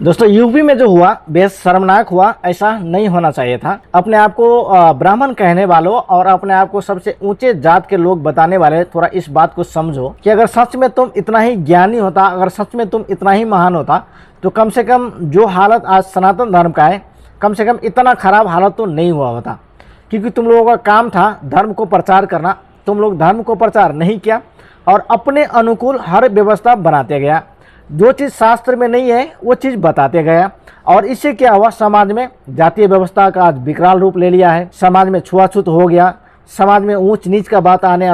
दोस्तों यूपी में जो हुआ बेहद शर्मनाक हुआ। ऐसा नहीं होना चाहिए था। अपने आप को ब्राह्मण कहने वालों और अपने आप को सबसे ऊंचे जात के लोग बताने वाले थोड़ा इस बात को समझो कि अगर सच में तुम इतना ही ज्ञानी होता, अगर सच में तुम इतना ही महान होता तो कम से कम जो हालत आज सनातन धर्म का है, कम से कम इतना खराब हालत तो नहीं हुआ होता। क्योंकि तुम लोगों का काम था धर्म को प्रचार करना, तुम लोग धर्म को प्रचार नहीं किया और अपने अनुकूल हर व्यवस्था बनाते गया। जो चीज़ शास्त्र में नहीं है वो चीज़ बताते गया और इससे क्या हुआ, समाज में जातीय व्यवस्था का आज विकराल रूप ले लिया है। समाज में छुआछूत हो गया, समाज में ऊंच नीच का बात आने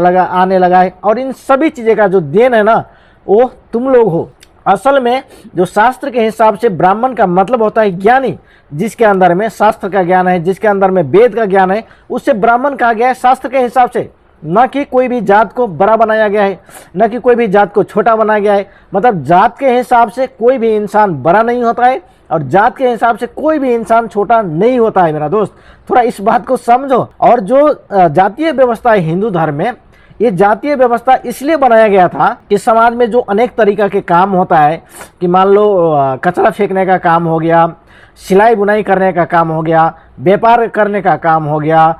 लगा है और इन सभी चीज़ें का जो देन है ना वो तुम लोग हो। असल में जो शास्त्र के हिसाब से ब्राह्मण का मतलब होता है ज्ञानी, जिसके अंदर में शास्त्र का ज्ञान है, जिसके अंदर में वेद का ज्ञान है, उससे ब्राह्मण कहा गया है शास्त्र के हिसाब से। न कि कोई भी जात को बड़ा बनाया गया है, न कि कोई भी जात को छोटा बनाया गया है। मतलब जात के हिसाब से कोई भी इंसान बड़ा नहीं होता है और जात के हिसाब से कोई भी इंसान छोटा नहीं होता है। मेरा दोस्त थोड़ा इस बात को समझो। और जो जातीय व्यवस्था है हिंदू धर्म में, ये जातीय व्यवस्था इसलिए बनाया गया था कि समाज में जो अनेक तरीका के काम होता है कि मान लो कचरा फेंकने का काम हो गया, सिलाई बुनाई करने का काम हो गया, व्यापार करने का काम हो गया,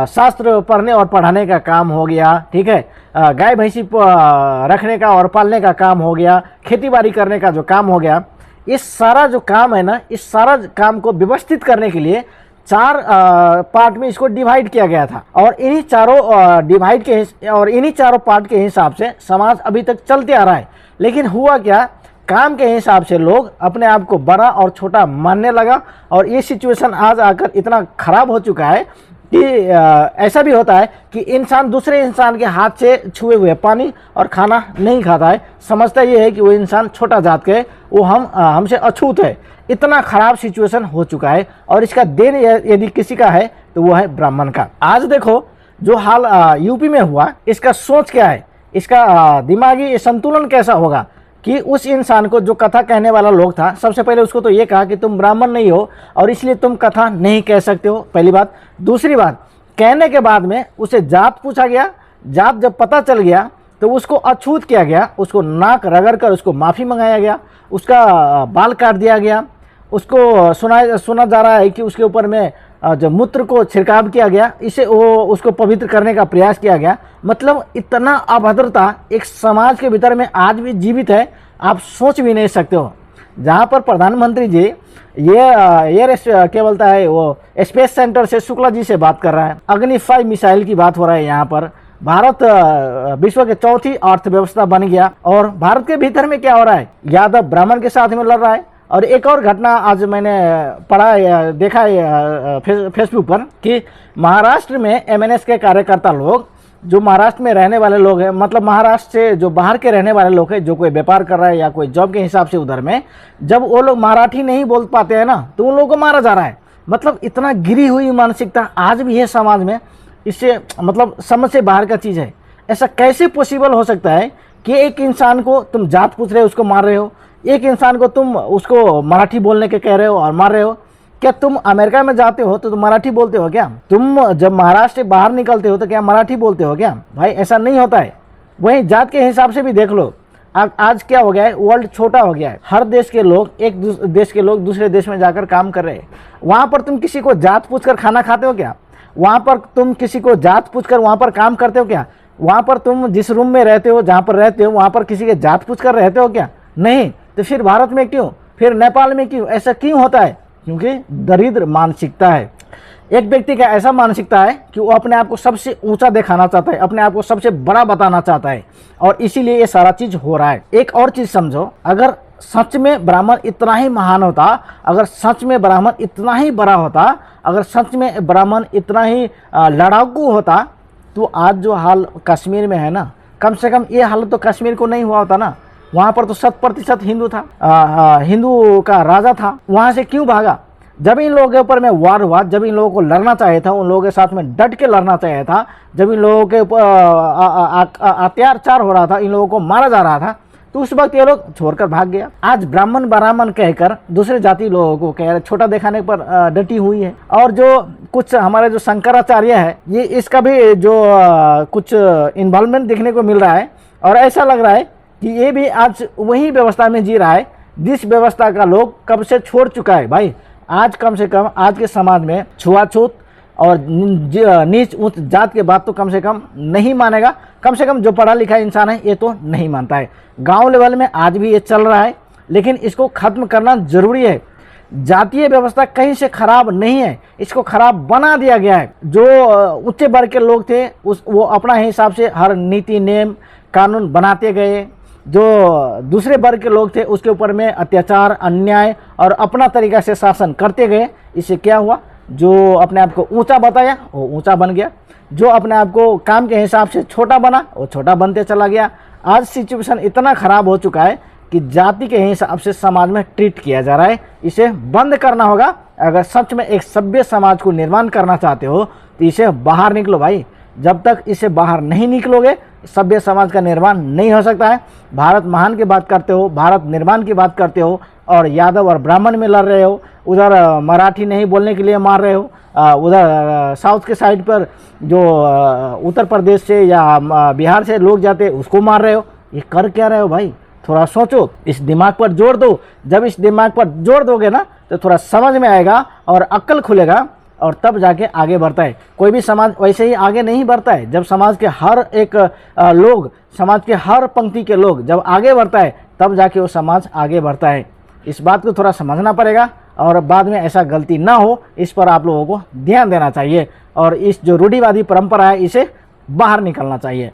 शास्त्र पढ़ने और पढ़ाने का काम हो गया, ठीक है, गाय भैंसी रखने का और पालने का काम हो गया, खेती बाड़ी करने का जो काम हो गया, इस सारा जो काम है ना, इस सारा काम को व्यवस्थित करने के लिए चार पार्ट में इसको डिवाइड किया गया था। और इन्हीं चारों पार्ट के हिसाब से समाज अभी तक चलते आ रहा है। लेकिन हुआ क्या, काम के हिसाब से लोग अपने आप को बड़ा और छोटा मानने लगा और ये सिचुएशन आज आकर इतना खराब हो चुका है कि ऐसा भी होता है कि इंसान दूसरे इंसान के हाथ से छुए हुए पानी और खाना नहीं खाता है, समझता ये है कि वो इंसान छोटा जात के, वो हमसे अछूत है। इतना खराब सिचुएशन हो चुका है और इसका देन यदि किसी का है तो वो है ब्राह्मण का। आज देखो जो हाल यूपी में हुआ, इसका सोच क्या है, इसका दिमागी संतुलन कैसा होगा कि उस इंसान को जो कथा कहने वाला लोग था, सबसे पहले उसको तो ये कहा कि तुम ब्राह्मण नहीं हो और इसलिए तुम कथा नहीं कह सकते हो, पहली बात। दूसरी बात, कहने के बाद में उसे जात पूछा गया, जात जब पता चल गया तो उसको अछूत किया गया, उसको नाक रगड़ कर उसको माफ़ी मंगाया गया, उसका बाल काट दिया गया, उसको सुना जा रहा है कि उसके ऊपर में जब मूत्र को छिड़काव किया गया, इसे उसको पवित्र करने का प्रयास किया गया। मतलब इतना अभद्रता एक समाज के भीतर में आज भी जीवित है, आप सोच भी नहीं सकते हो। जहाँ पर प्रधानमंत्री जी ये क्या बोलता है वो स्पेस सेंटर से शुक्ला जी से बात कर रहा है, अग्नि 5 मिसाइल की बात हो रहा है। यहाँ पर भारत विश्व के चौथी अर्थव्यवस्था बन गया और भारत के भीतर में क्या हो रहा है, यादव ब्राह्मण के साथ में लड़ रहा है। और एक और घटना आज मैंने पढ़ा देखा फेसबुक पर कि महाराष्ट्र में एमएनएस के कार्यकर्ता लोग, जो महाराष्ट्र में रहने वाले लोग हैं, मतलब महाराष्ट्र से जो बाहर के रहने वाले लोग हैं, जो कोई व्यापार कर रहा है या कोई जॉब के हिसाब से उधर में, जब वो लोग मराठी नहीं बोल पाते हैं ना तो उन लोगों को मारा जा रहा है। मतलब इतना गिरी हुई मानसिकता आज भी है समाज में। इससे मतलब समझ से बाहर का चीज़ है। ऐसा कैसे पॉसिबल हो सकता है कि एक इंसान को तुम जात पूछ रहे हो, उसको मार रहे हो, एक इंसान को तुम उसको मराठी बोलने के कह रहे हो और मार रहे हो। क्या तुम अमेरिका में जाते हो तो तुम मराठी बोलते हो क्या? तुम जब महाराष्ट्र से बाहर निकलते हो तो क्या मराठी बोलते हो क्या? भाई ऐसा नहीं होता है। वहीं जात के हिसाब से भी देख लो, आज क्या हो गया है, वर्ल्ड छोटा हो गया है। हर देश के लोग एक देश के लोग दूसरे देश में जाकर काम कर रहे हैं। वहाँ पर तुम किसी को जात पूछ कर खाना खाते हो क्या? वहाँ पर तुम किसी को जात पूछ कर वहाँ पर काम करते हो क्या? वहाँ पर तुम जिस रूम में रहते हो, जहाँ पर रहते हो, वहाँ पर किसी के जात पूछ कर रहते हो क्या? नहीं। तो फिर भारत में क्यों, फिर नेपाल में क्यों, ऐसा क्यों होता है? क्योंकि दरिद्र मानसिकता है। एक व्यक्ति का ऐसा मानसिकता है कि वो अपने आप को सबसे ऊंचा दिखाना चाहता है, अपने आप को सबसे बड़ा बताना चाहता है और इसीलिए ये सारा चीज हो रहा है। एक और चीज समझो, अगर सच में ब्राह्मण इतना ही महान होता, अगर सच में ब्राह्मण इतना ही बड़ा होता, अगर सच में ब्राह्मण इतना ही लड़ाकू होता तो आज जो हाल कश्मीर में है ना, कम से कम ये हाल तो कश्मीर को नहीं हुआ होता ना। वहाँ पर तो 100% हिंदू था, हिंदू का राजा था। वहाँ से क्यों भागा? जब इन लोगों के ऊपर में वार हुआ, जब इन लोगों को लड़ना चाहिए था, उन लोगों के साथ में डट के लड़ना चाहिए था। जब इन लोगों के ऊपर अत्याचार हो रहा था, इन लोगों को मारा जा रहा था, तो उस वक्त ये लोग छोड़कर भाग गया। आज ब्राह्मण ब्राह्मण कहकर दूसरे जाति लोगों को कह छोटा दिखाने पर डटी हुई है। और जो कुछ हमारे जो शंकराचार्य है, ये इसका भी जो कुछ इन्वॉल्वमेंट देखने को मिल रहा है और ऐसा लग रहा है कि ये भी आज वही व्यवस्था में जी रहा है जिस व्यवस्था का लोग कब से छोड़ चुका है भाई। आज कम से कम आज के समाज में छुआछूत और नीच उच्च जात के बात तो कम से कम नहीं मानेगा। कम से कम जो पढ़ा लिखा इंसान है ये तो नहीं मानता है। गांव लेवल में आज भी ये चल रहा है, लेकिन इसको खत्म करना जरूरी है। जातीय व्यवस्था कहीं से खराब नहीं है, इसको खराब बना दिया गया है। जो उच्च वर्ग के लोग थे वो अपना हिसाब से हर नीति नियम कानून बनाते गए। जो दूसरे वर्ग के लोग थे उसके ऊपर में अत्याचार अन्याय और अपना तरीका से शासन करते गए। इससे क्या हुआ, जो अपने आप को ऊंचा बताया वो ऊंचा बन गया, जो अपने आप को काम के हिसाब से छोटा बना वो छोटा बनते चला गया। आज सिचुएशन इतना खराब हो चुका है कि जाति के हिसाब से समाज में ट्रीट किया जा रहा है। इसे बंद करना होगा। अगर सच में एक सभ्य समाज को निर्माण करना चाहते हो तो इसे बाहर निकलो भाई। जब तक इसे बाहर नहीं निकलोगे सभ्य समाज का निर्माण नहीं हो सकता है। भारत महान की बात करते हो, भारत निर्माण की बात करते हो और यादव और ब्राह्मण में लड़ रहे हो। उधर मराठी नहीं बोलने के लिए मार रहे हो, उधर साउथ के साइड पर जो उत्तर प्रदेश से या बिहार से लोग जाते उसको मार रहे हो। ये कर क्या रहे हो भाई, थोड़ा सोचो, इस दिमाग पर जोर दो। जब इस दिमाग पर जोर दोगे ना तो थोड़ा समझ में आएगा और अक्ल खुलेगा और तब जाके आगे बढ़ता है। कोई भी समाज वैसे ही आगे नहीं बढ़ता है। जब समाज के हर एक लोग, समाज के हर पंक्ति के लोग जब आगे बढ़ता है तब जाके वो समाज आगे बढ़ता है। इस बात को थोड़ा समझना पड़ेगा और बाद में ऐसा गलती ना हो इस पर आप लोगों को ध्यान देना चाहिए और इस जो रूढ़िवादी परंपरा है इसे बाहर निकलना चाहिए।